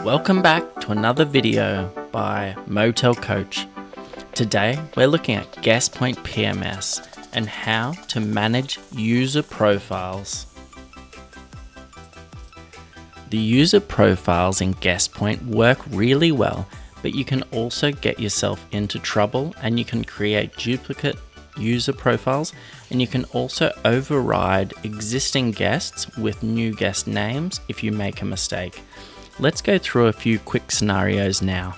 Welcome back to another video by Motel Coach. Today we're looking at GuestPoint PMS and how to manage user profiles. The user profiles in GuestPoint work really well, but you can also get yourself into trouble and you can create duplicate user profiles, and you can also override existing guests with new guest names if you make a mistake. Let's go through a few quick scenarios now.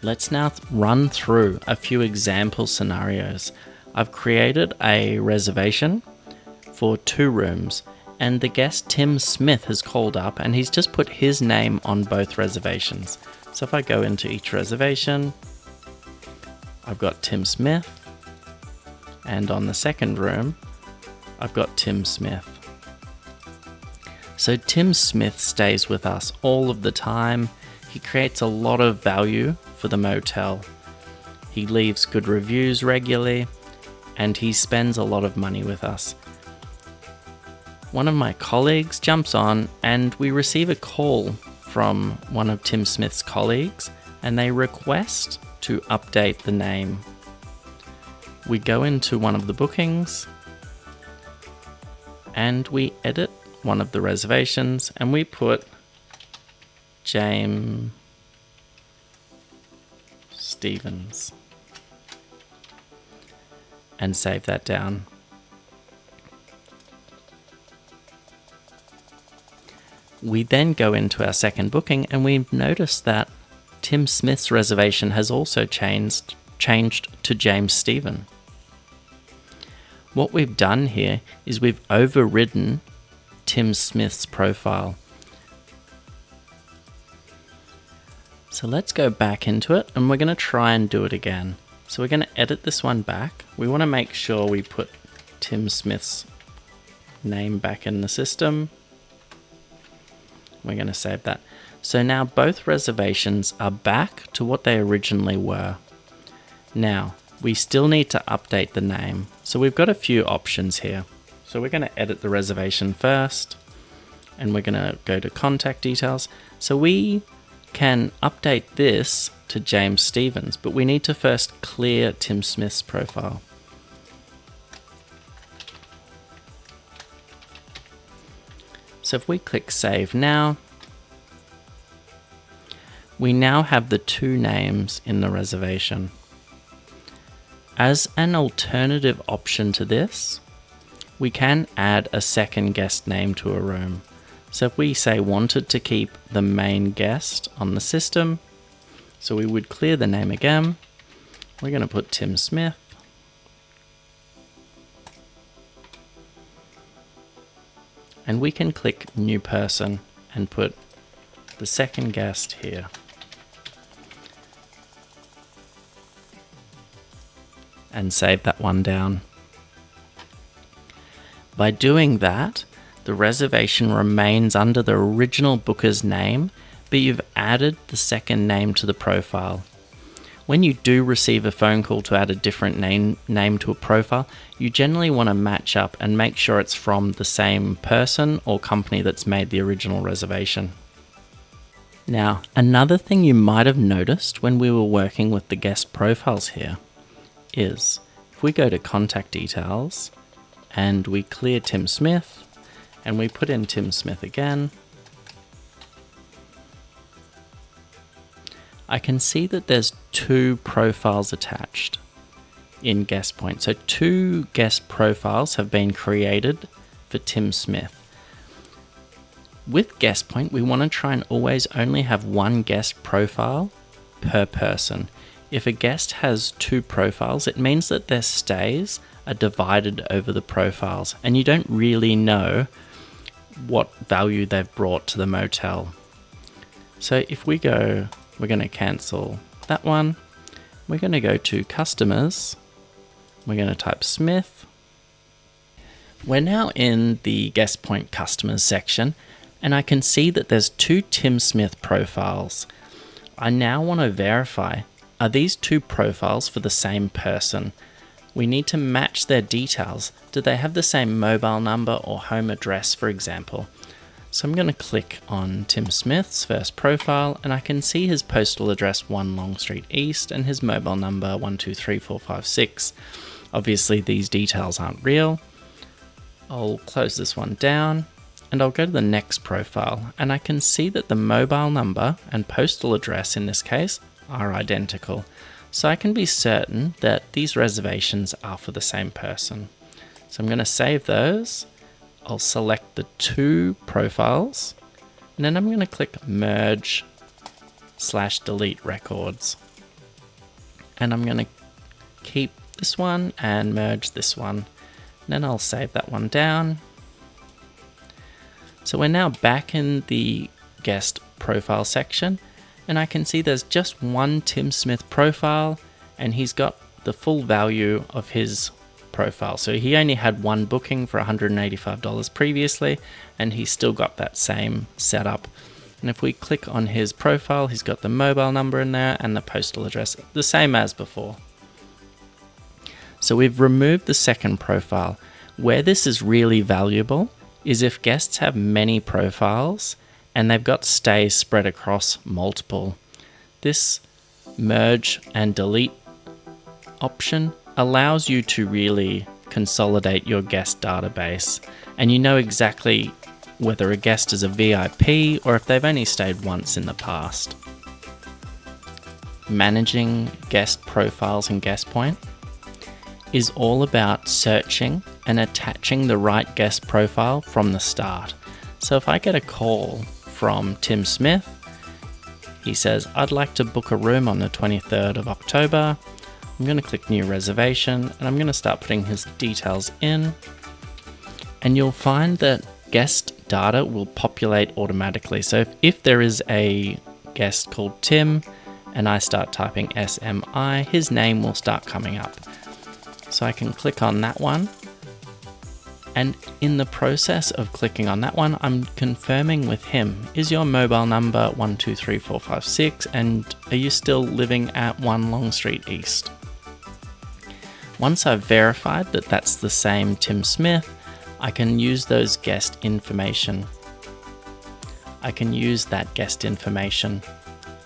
Let's now run through a few example scenarios. I've created a reservation for 2 rooms and the guest Tim Smith has called up and he's just put his name on both reservations. So if I go into each reservation, I've got Tim Smith, and on the second room, I've got Tim Smith. So Tim Smith stays with us all of the time. He creates a lot of value for the motel. He leaves good reviews regularly, and he spends a lot of money with us. One of my colleagues jumps on, and we receive a call from one of Tim Smith's colleagues, and they request to update the name. We go into one of the bookings and we edit one of the reservations and we put James Stevens and save that down. We then go into our second booking and we've noticed that Tim Smith's reservation has also changed to James Stephen. What we've done here is we've overridden Tim Smith's profile. So let's go back into it and we're going to try and do it again. So we're going to edit this one back. We want to make sure we put Tim Smith's name back in the system. We're going to save that. So now both reservations are back to what they originally were. Now, we still need to update the name. So we've got a few options here. So we're going to edit the reservation first, and we're going to go to contact details. So we can update this to James Stevens, but we need to first clear Tim Smith's profile. So if we click save now, we now have the 2 names in the reservation. As an alternative option to this, we can add a second guest name to a room. So if we say wanted to keep the main guest on the system, so we would clear the name again. We're going to put Tim Smith. And we can click new person and put the second guest here. And save that one down. By doing that, the reservation remains under the original booker's name, but you've added the second name to the profile. When you do receive a phone call to add a different name to a profile, you generally want to match up and make sure it's from the same person or company that's made the original reservation. Now, another thing you might have noticed when we were working with the guest profiles here is if we go to contact details and we clear Tim Smith and we put in Tim Smith again, I can see that there's 2 profiles attached in GuestPoint. So 2 guest profiles have been created for Tim Smith. With GuestPoint, we want to try and always only have 1 guest profile per person. If a guest has 2 profiles, it means that their stays are divided over the profiles and you don't really know what value they've brought to the motel. So if we go, we're going to cancel that one. We're going to go to customers. We're going to type Smith. We're now in the GuestPoint customers section and I can see that there's 2 Tim Smith profiles. I now want to verify, are these 2 profiles for the same person? We need to match their details. Do they have the same mobile number or home address, for example? So I'm going to click on Tim Smith's first profile, and I can see his postal address 1 Long Street East and his mobile number 123456. Obviously these details aren't real. I'll close this one down and I'll go to the next profile, and I can see that the mobile number and postal address in this case are identical. So I can be certain that these reservations are for the same person. So I'm going to save those. I'll select the 2 profiles, and then I'm going to click merge/delete records. And I'm going to keep this one and merge this one. And then I'll save that one down. So we're now back in the guest profile section, and I can see there's just one Tim Smith profile, and he's got the full value of his profile. So he only had one booking for $185 previously, and he's still got that same setup. And if we click on his profile, he's got the mobile number in there and the postal address, the same as before. So we've removed the second profile. Where this is really valuable is if guests have many profiles and they've got stays spread across multiple. This merge and delete option allows you to really consolidate your guest database, and you know exactly whether a guest is a VIP or if they've only stayed once in the past. Managing guest profiles in GuestPoint is all about searching and attaching the right guest profile from the start. So if I get a call from Tim Smith, he says, "I'd like to book a room on the 23rd of October. I'm going to click new reservation, and I'm going to start putting his details in. And you'll find that guest data will populate automatically. So if there is a guest called Tim and I start typing SMI, his name will start coming up. So I can click on that one. And in the process of clicking on that one, I'm confirming with him, is your mobile number 123456, and are you still living at 1 Long Street East? Once I've verified that that's the same Tim Smith, I can use those guest information. I can use that guest information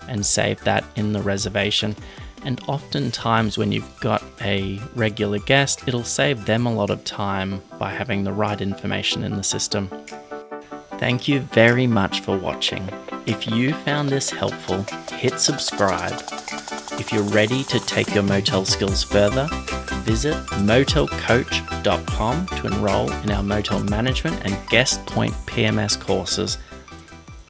and save that in the reservation. And oftentimes when you've got a regular guest, it'll save them a lot of time by having the right information in the system. Thank you very much for watching. If you found this helpful, hit subscribe. If you're ready to take your motel skills further, visit motelcoach.com to enroll in our motel management and GuestPoint PMS courses